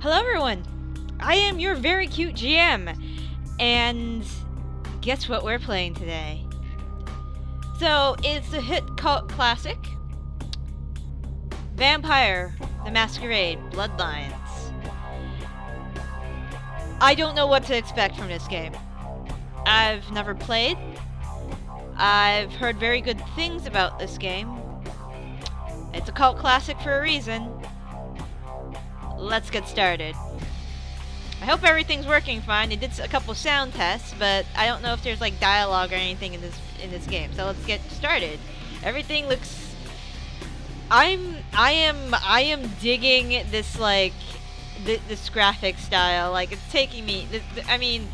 Hello everyone! I am your very cute GM, and guess what we're playing today? So, it's a hit cult classic, Vampire, the Masquerade Bloodlines. I don't know what to expect from this game. I've never played. I've heard very good things about this game. It's a cult classic for a reason. Let's get started. I hope everything's working fine. They did a couple sound tests, but I don't know if there's like dialogue or anything in this game. So let's get started. Everything looks. I am digging this like this graphic style. Like it's taking me. I mean,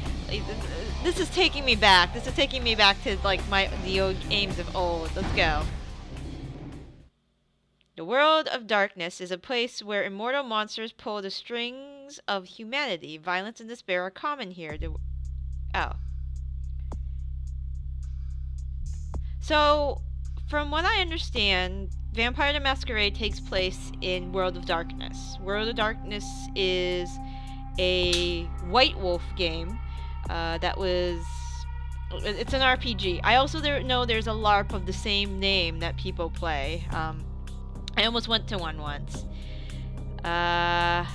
this is taking me back. This is taking me back to like the old games of old. Let's go. The world of darkness is a place where immortal monsters pull the strings of humanity. Violence and despair are common here. Oh. So, from what I understand, Vampire the Masquerade takes place in World of Darkness. World of Darkness is a White Wolf game that was... It's an RPG. I also know there's a LARP of the same name that people play. I almost went to one once. Oh,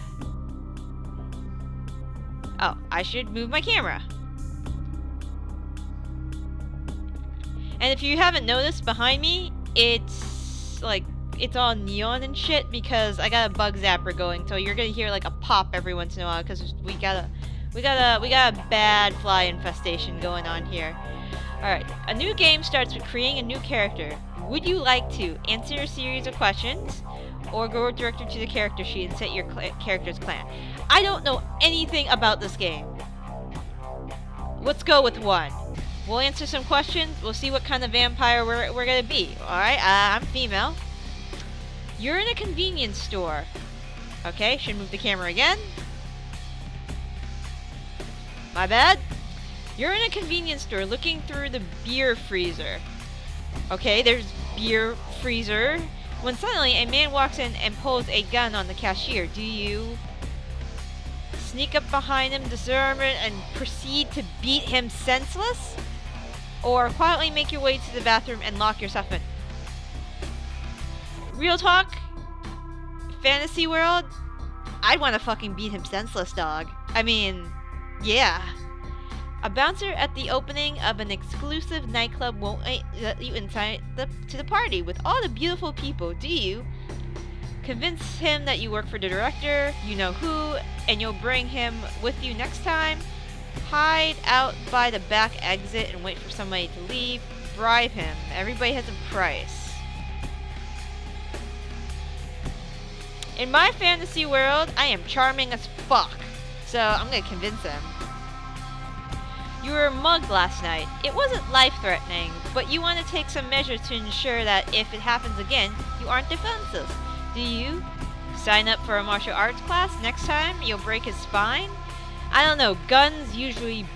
I should move my camera. And if you haven't noticed behind me, it's like, it's all neon and shit because I got a bug zapper going, so you're gonna hear like a pop every once in a while because we got a bad fly infestation going on here. Alright, a new game starts with creating a new character. Would you like to answer a series of questions or go directly to the character sheet and set your character's clan? I don't know anything about this game. Let's go with one. We'll answer some questions. We'll see what kind of vampire we're gonna be. Alright, I'm female. You're in a convenience store. Okay, should move the camera again. My bad. You're in a convenience store looking through the beer freezer. Okay, there's beer freezer. When suddenly a man walks in and pulls a gun on the cashier, do you sneak up behind him, disarm him, and proceed to beat him senseless? Or quietly make your way to the bathroom and lock yourself in? Real talk? Fantasy world? I'd want to fucking beat him senseless, dog. I mean, yeah. A bouncer at the opening of an exclusive nightclub won't let you inside to the party with all the beautiful people, do you? Convince him that you work for the director, you know who, and you'll bring him with you next time. Hide out by the back exit and wait for somebody to leave. Bribe him. Everybody has a price. In my fantasy world, I am charming as fuck. So I'm gonna convince him. You were mugged last night. It wasn't life-threatening, but you want to take some measures to ensure that if it happens again, you aren't defensive. Do you? Sign up for a martial arts class next time? You'll break his spine? I don't know. Guns usually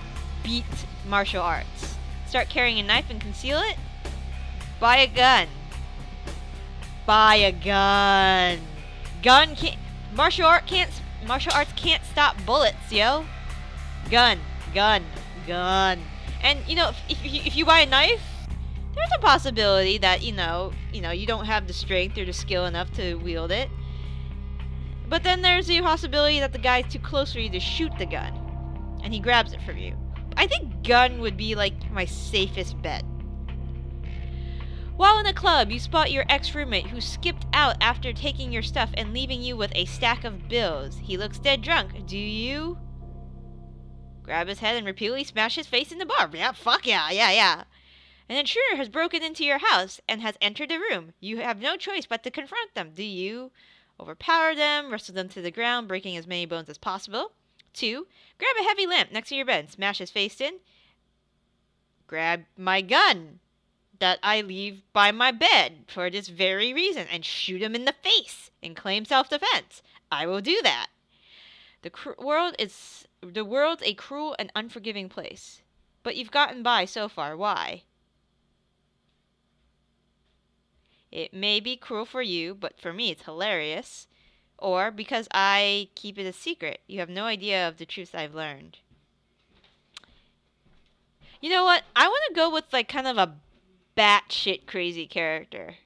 beat martial arts. Start carrying a knife and conceal it? Buy a gun. Buy a gun. Gun can't... Martial arts can't stop bullets, yo. Gun. Gun. And you know, if you buy a knife, there's a possibility that you don't have the strength or the skill enough to wield it. But then there's the possibility that the guy's too close for you to shoot the gun, and he grabs it from you. I think gun would be like my safest bet. While in a club, you spot your ex-roommate who skipped out after taking your stuff and leaving you with a stack of bills. He looks dead drunk. Do you grab his head and repeatedly smash his face in the bar? Yeah, fuck yeah. An intruder has broken into your house and has entered the room. You have no choice but to confront them. Do you overpower them, wrestle them to the ground, breaking as many bones as possible? 2. Grab a heavy lamp next to your bed, smash his face in. Grab my gun that I leave by my bed for this very reason and shoot him in the face and claim self-defense. I will do that. The world's a cruel and unforgiving place. But you've gotten by so far. Why? It may be cruel for you, but for me it's hilarious. Or because I keep it a secret. You have no idea of the truths I've learned. You know what? I want to go with like kind of a batshit crazy character.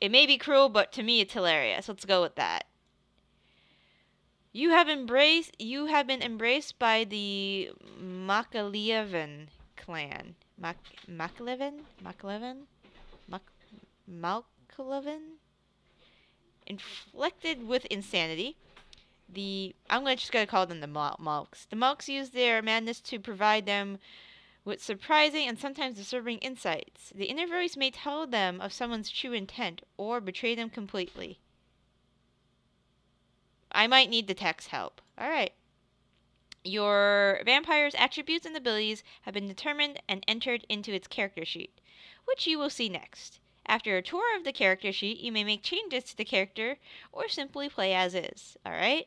It may be cruel, but to me it's hilarious. Let's go with that. You have been embraced by the Makalievan clan. Makalievan? Malkalievan? Inflicted with insanity. I'm just gonna call them the Malks. The Malks use their madness to provide them with surprising and sometimes disturbing insights. The inner voice may tell them of someone's true intent or betray them completely. I might need the text help. Alright. Your vampire's attributes and abilities have been determined and entered into its character sheet, which you will see next. After a tour of the character sheet, you may make changes to the character or simply play as is. Alright?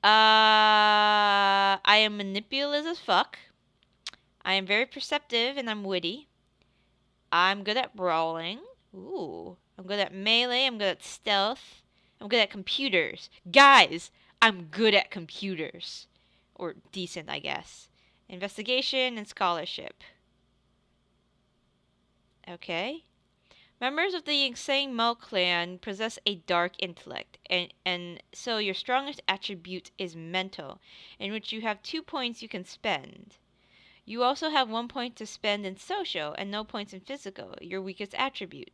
I am manipulative as fuck. I am very perceptive and I'm witty. I'm good at brawling. Ooh. I'm good at melee. I'm good at stealth. I'm good at computers. Guys, I'm good at computers. Or decent, I guess. Investigation and scholarship. Okay. Members of the Insane Mel clan possess a dark intellect, and so your strongest attribute is mental, in which you have 2 points you can spend. You also have 1 point to spend in social and no points in physical, your weakest attribute.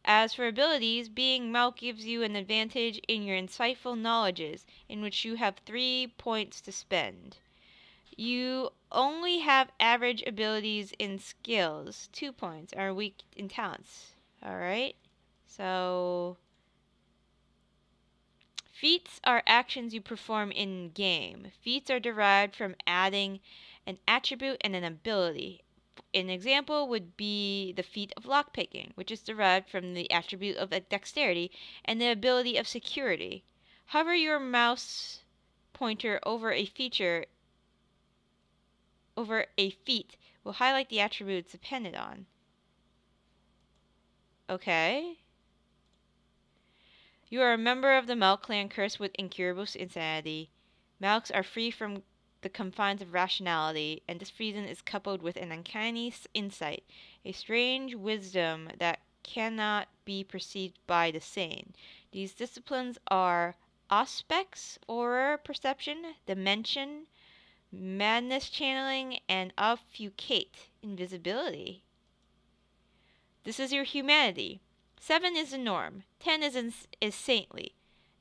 As for abilities, being Mel gives you an advantage in your insightful knowledges, in which you have 3 points to spend. You only have average abilities in skills, 2 points, are weak in talents. Alright? So, feats are actions you perform in game. Feats are derived from adding an attribute and an ability. An example would be the feat of lockpicking, which is derived from the attribute of dexterity and the ability of security. Hover your mouse pointer over a feat will highlight the attribute it's dependent on. Okay. You are a member of the Malk clan cursed with incurable insanity. Malks are free from the confines of rationality, and this reason is coupled with an uncanny insight, a strange wisdom that cannot be perceived by the sane. These disciplines are aspects, aura perception, dimension, madness channeling, and obfuscate, invisibility. This is your humanity. 7 is the norm. 10 is saintly.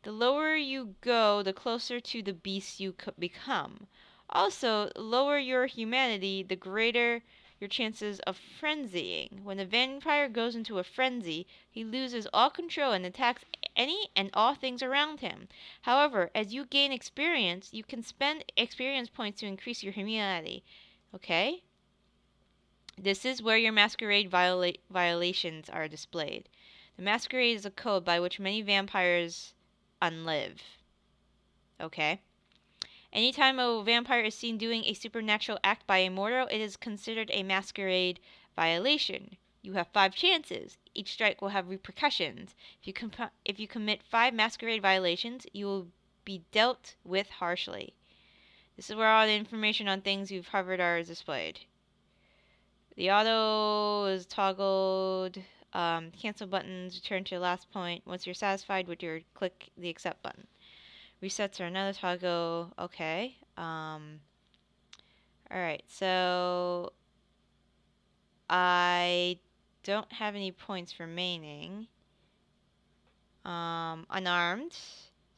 The lower you go, the closer to the beast you become. Also, lower your humanity, the greater your chances of frenzying. When a vampire goes into a frenzy, he loses all control and attacks any and all things around him. However, as you gain experience, you can spend experience points to increase your humanity. Okay? This is where your masquerade violations are displayed. The masquerade is a code by which many vampires unlive. Okay? Anytime a vampire is seen doing a supernatural act by a mortal, it is considered a masquerade violation. You have 5 chances. Each strike will have repercussions. If you commit 5 masquerade violations, you will be dealt with harshly. This is where all the information on things you've hovered are displayed. The auto is toggled. Cancel buttons return to the last point. Once you're satisfied with your click the accept button. Resets are another toggle. Okay. Alright, so I don't have any points remaining. Unarmed,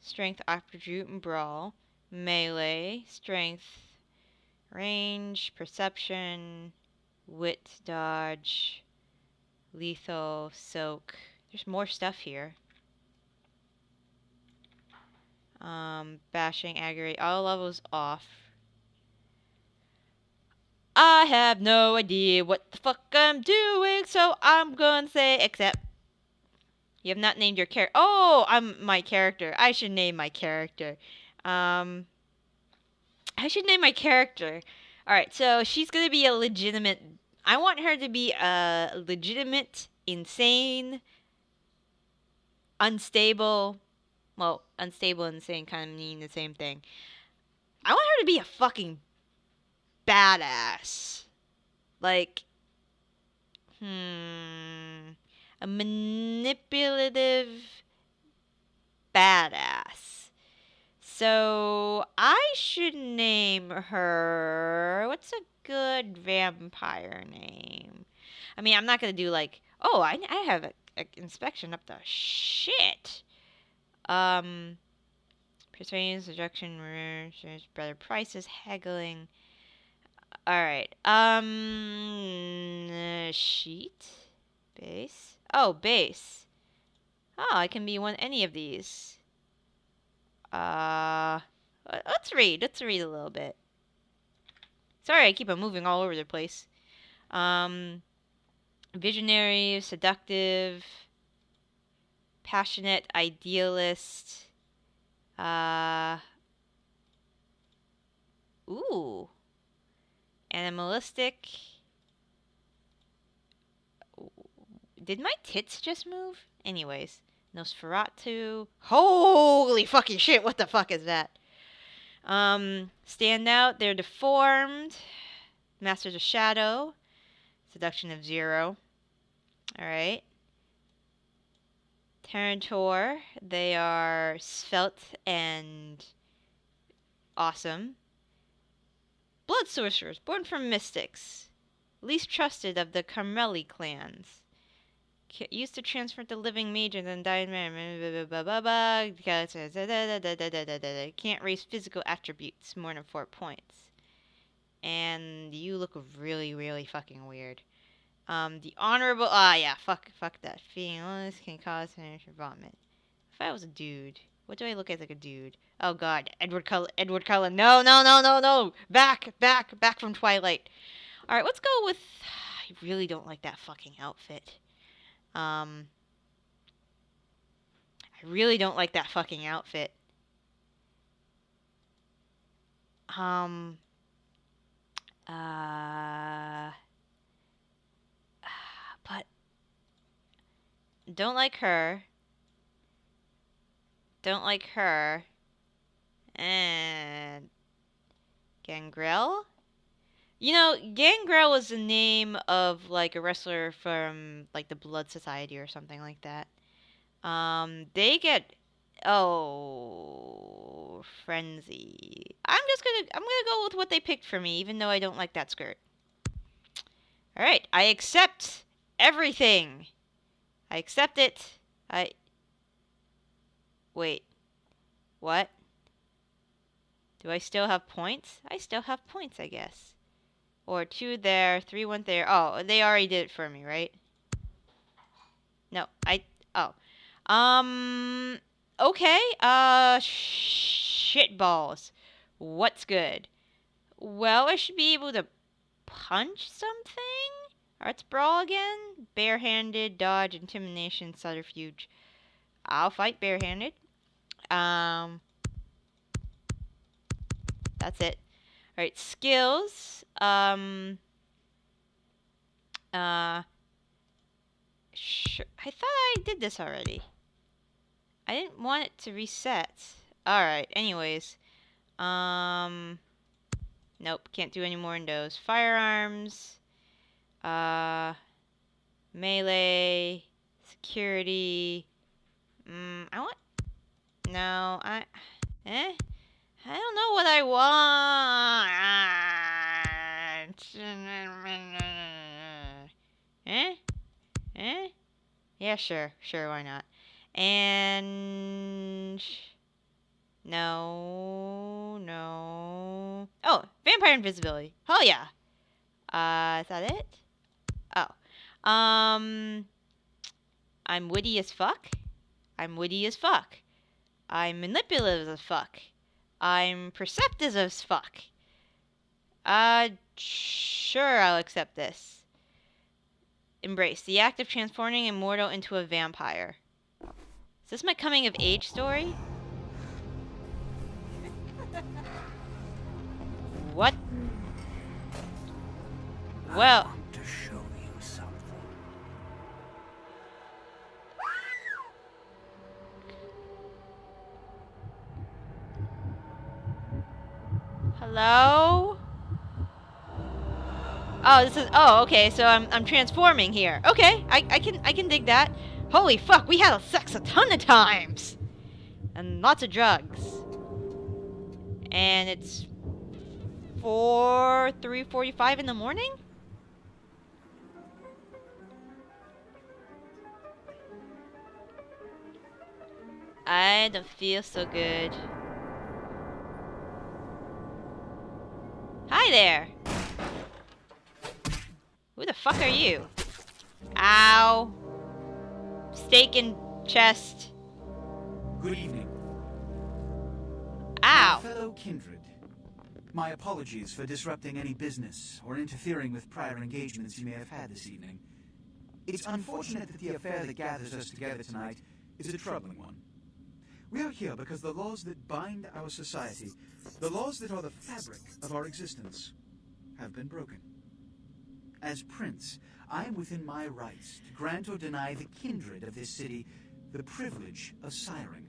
strength, attribute, and brawl. Melee, strength, range, perception, wit, dodge, lethal, soak. There's more stuff here. Bashing, aggravate, all levels off. I have no idea what the fuck I'm doing, so I'm gonna say accept. You have not named your character. Oh, I'm my character. I should name my character. I should name my character. Alright, so she's gonna be a legitimate. I want her to be a legitimate, insane, unstable Well, unstable and insane kind of mean the same thing. I want her to be a fucking badass. Like, a manipulative badass. So, I should name her. What's a good vampire name? I mean, I'm not gonna do like, oh, I have a inspection up the shit. Persuasion, seduction, better prices, haggling. Alright. Sheet? Base? Oh, base. Oh, I can be any of these. Let's read. Let's read a little bit. Sorry, I keep on moving all over the place. Visionary, seductive, passionate, idealist. Ooh. Animalistic. Did my tits just move? Anyways. Nosferatu. Holy fucking shit, what the fuck is that? Stand out. They're deformed. Masters of Shadow. Seduction of 0. Alright. Terrantor. They are svelte and awesome. Blood sorcerers, born from mystics. Least trusted of the Carmeli clans. Used to transfer the living mage and then died. Can't raise physical attributes more than 4 points. And you look really, really fucking weird. The honorable. Yeah, fuck that. Feelings can cause vomit. If I was a dude, what do I look like a dude? Oh god, Edward Cullen. No. Back from Twilight. All right, let's go with. I really don't like that fucking outfit. I really don't like that fucking outfit. But don't like her. Don't like her. And Gangrel? You know, Gangrel was the name of like a wrestler from like the Blood Society or something like that. They get Frenzy. I'm gonna go with what they picked for me, even though I don't like that skirt. Alright, I accept everything. I accept it. Wait. What? Do I still have points? I still have points, I guess. Or 2 there, 3 went there. Oh, they already did it for me, right? No, oh. Okay, shitballs. What's good? Well, I should be able to punch something? Arts brawl again? Barehanded, dodge, intimidation, subterfuge. I'll fight barehanded. That's it. Alright, skills. Sure. I thought I did this already. I didn't want it to reset. Alright, anyways. Nope, can't do any more in those. Firearms. Melee. Security. I want... No, I don't know what I want. Yeah, sure, why not? And... No. Oh, vampire invisibility. Hell yeah. Is that it? Oh. I'm witty as fuck. I'm manipulative as fuck. I'm perceptive as fuck. Sure, I'll accept this. Embrace the act of transforming a mortal into a vampire. Is this my coming of age story? What? Well. I want to show you something. Hello? Oh, this is. Oh, okay. So I'm transforming here. Okay, I can dig that. Holy fuck, we had sex a ton of times, and lots of drugs. And it's 3:45 in the morning. I don't feel so good. Hi there. Who the fuck are you? Ow. Stake in chest. Good evening. Ow. My fellow kindred. My apologies for disrupting any business or interfering with prior engagements you may have had this evening. It's unfortunate that the affair that gathers us together tonight is a troubling one. We are here because the laws that bind our society, the laws that are the fabric of our existence, have been broken. As prince, I am within my rights to grant or deny the kindred of this city the privilege of siring.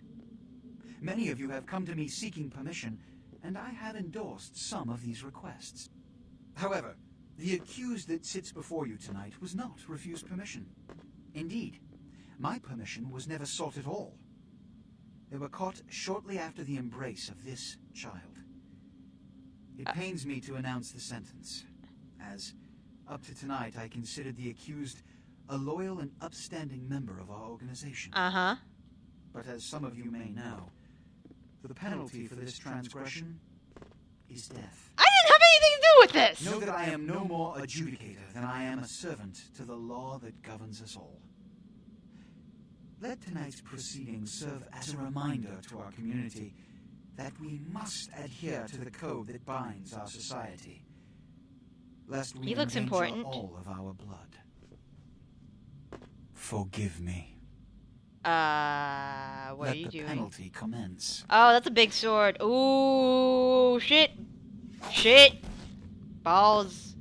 Many of you have come to me seeking permission, and I have endorsed some of these requests. However, the accused that sits before you tonight was not refused permission. Indeed, my permission was never sought at all. They were caught shortly after the embrace of this child. It pains me to announce the sentence, as up to tonight I considered the accused a loyal and upstanding member of our organization. Uh-huh. But as some of you may know, the penalty for this transgression is death. I didn't have anything to do with this! Know that I am no more adjudicator than I am a servant to the law that governs us all. Let tonight's proceedings serve as a reminder to our community that we must adhere to the code that binds our society, lest we He looks endanger important. all of our blood. Forgive me. What are Let you the doing? penalty commence. Oh, that's a big sword. Ooh, shit. Shit. Balls.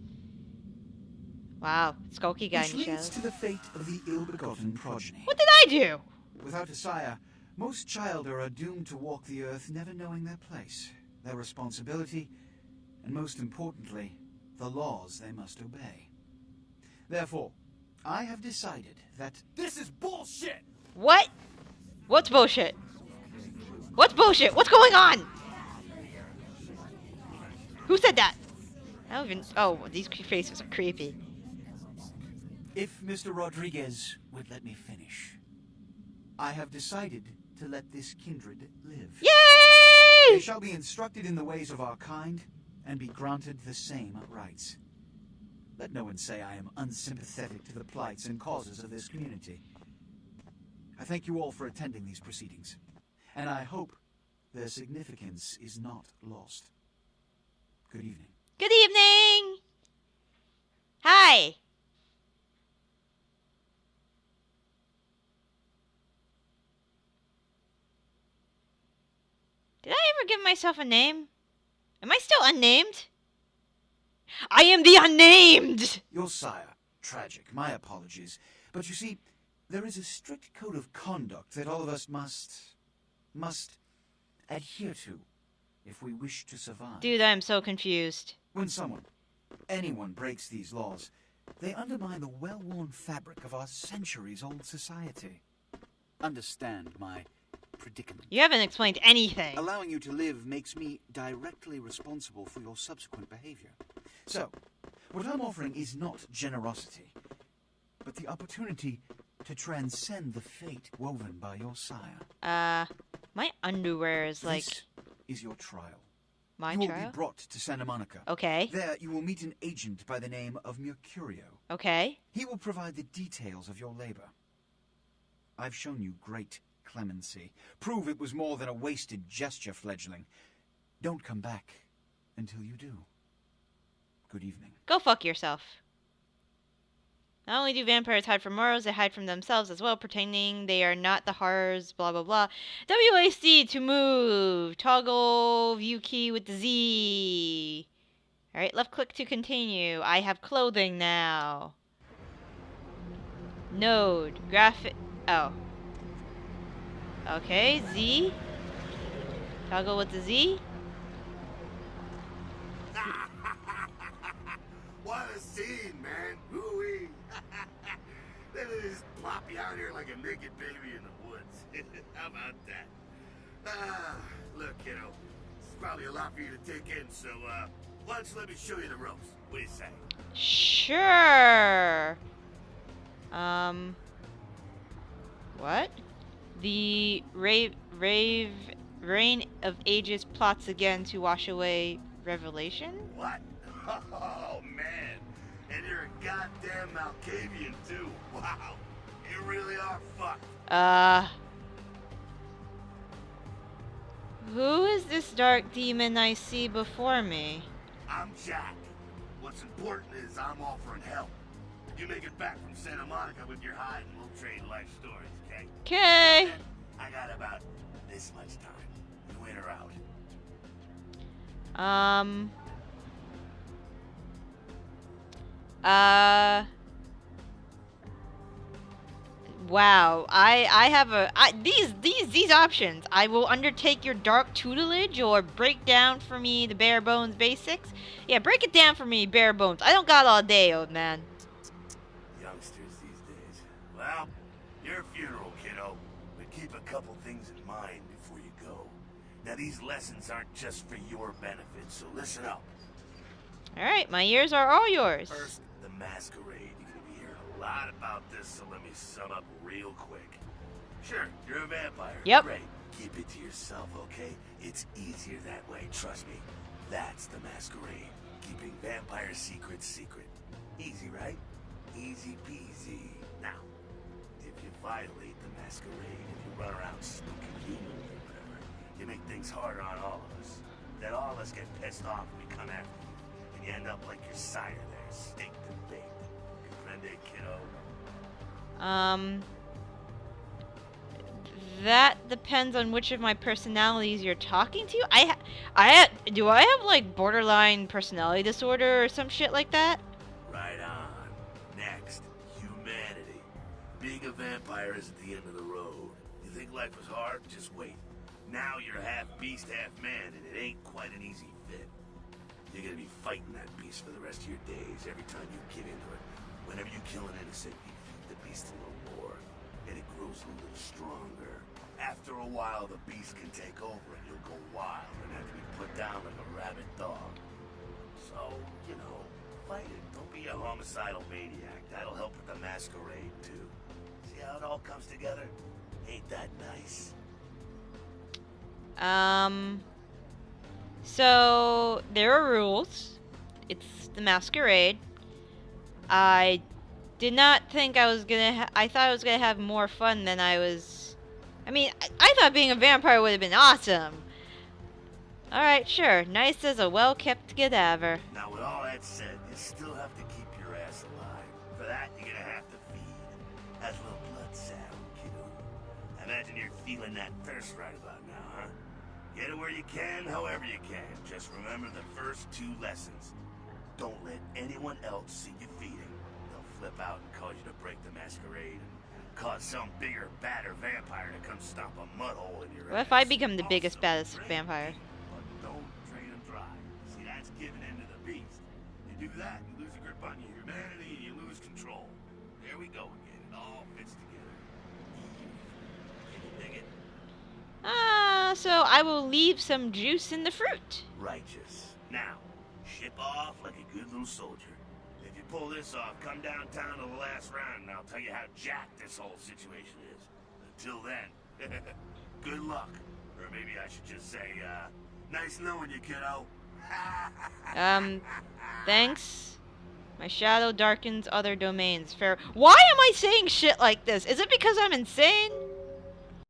Wow, skulky guy Which in the leads shadows. to the fate of the ill-begotten progeny. What did I do? Without a sire, most childer are doomed to walk the earth never knowing their place, their responsibility, and most importantly, the laws they must obey. Therefore, I have decided that this is bullshit! What? What's bullshit? What's bullshit? What's going on? Who said that? I don't even. Oh, these faces are creepy. if Mr. Rodriguez would let me finish, I have decided to let this kindred live. They Yay! shall be instructed in the ways of our kind and be granted the same rights. Let no one say I am unsympathetic to the plights and causes of this community. I thank you all for attending these proceedings, and I hope their significance is not lost. Good evening. Good evening! Hi! Did I ever give myself a name? Am I still unnamed? I am the unnamed! Your sire, tragic, my apologies. But you see, there is a strict code of conduct that all of us must adhere to if we wish to survive. Dude, I am so confused. When anyone breaks these laws, they undermine the well-worn fabric of our centuries-old society. Understand my predicament. You haven't explained anything. Allowing you to live makes me directly responsible for your subsequent behavior. So, what I'm offering is not generosity, but the opportunity to transcend the fate woven by your sire. My underwear is like This is your trial. my You will trial? be brought to Santa Monica. Okay. There, you will meet an agent by the name of Mercurio. Okay. He will provide the details of your labor. I've shown you great clemency. Prove it was more than a wasted gesture, fledgling. Don't come back until you do. Good evening. Go fuck yourself. Not only do vampires hide from mortals, they hide from themselves as well, pretending they are not the horrors, blah blah blah. WASD to move. Toggle view key with the Z. Alright, left click to continue. I have clothing now. Node. Graphic. Oh. Okay, Z. Toggle with the Z. around here like a naked baby in the woods. How about that? Look, kiddo, it's probably a lot for you to take in, so, why don't you let me show you the ropes? What do you say? Sure. What? The reign of ages plots again to wash away revelation? What? Oh, man. And you're a goddamn Malkavian, too. Wow. You really are fucked. Who is this dark demon I see before me? I'm Jack. What's important is I'm offering help. You make it back from Santa Monica with your hide and we'll trade life stories, okay? Okay. I got about this much time. You in or out? Wow. I have these options. I will undertake your dark tutelage or break down for me the bare bones basics. Yeah, break it down for me, bare bones. I don't got all day, old man. Youngsters these days. Well, your funeral, kiddo. But keep a couple things in mind before you go. Now, these lessons aren't just for your benefit, so listen up. Alright, my ears are all yours. First, the Masquerade. You're gonna be hearing a lot about this, so let me sum up real quick. Sure, you're a vampire. Yep. Great. Keep it to yourself, okay? It's easier that way, trust me. That's the Masquerade. Keeping vampire secrets secret. Easy, right? Easy peasy. Now, if you violate the Masquerade, if you run around spooking humans or whatever, you make things harder on all of us. Then all of us get pissed off and we come after you. And you end up like your sire there, staked and baked. Comprende, kiddo? That depends on which of my personalities you're talking to. Do I have like borderline personality disorder or some shit like that? Right on. Next, humanity. Being a vampire isn't the end of the road. You think life was hard? Just wait. Now you're half beast, half man, and it ain't quite an easy fit. You're gonna be fighting that beast for the rest of your days every time you get into it. Whenever you kill an innocent, you feed the beast a little more, and it grows a little stronger. After a while, the beast can take over, and you'll go wild and have to be put down like a rabid dog. So, you know, fight it. Don't be a homicidal maniac. That'll help with the Masquerade, too. See how it all comes together? Ain't that nice? So there are rules. It's the Masquerade. I did not think I was gonna. I thought I was gonna have more fun than I was. I mean, I thought being a vampire would have been awesome. All right, sure. Nice as a well-kept cadaver. Now, with all that said, you still have to keep your ass alive. For that, you're gonna have to feed. That's a little blood sound, kiddo. I imagine you're feeling that thirst right about now, huh? Get it where you can, however you can. Just remember the first two lessons. Don't let anyone else see you feeding. They'll flip out and cause you to break the Masquerade and cause some bigger, badder vampire to come stomp a mud hole in your ass. What if I become the biggest, Also, baddest drink vampire? But don't drain them dry. See, that's giving in to the beast. You do that, you lose a grip on your humanity and you lose control. There we go again. It all fits together. Can you dig it? So I will leave some juice in the fruit. Righteous. Now, ship off like a good little soldier. If you pull this off, come downtown to the last round and I'll tell you how jacked this whole situation is. Until then, good luck. Or maybe I should just say, nice knowing you, kiddo. Thanks. My shadow darkens other domains. Fair. Why am I saying shit like this? Is it because I'm insane?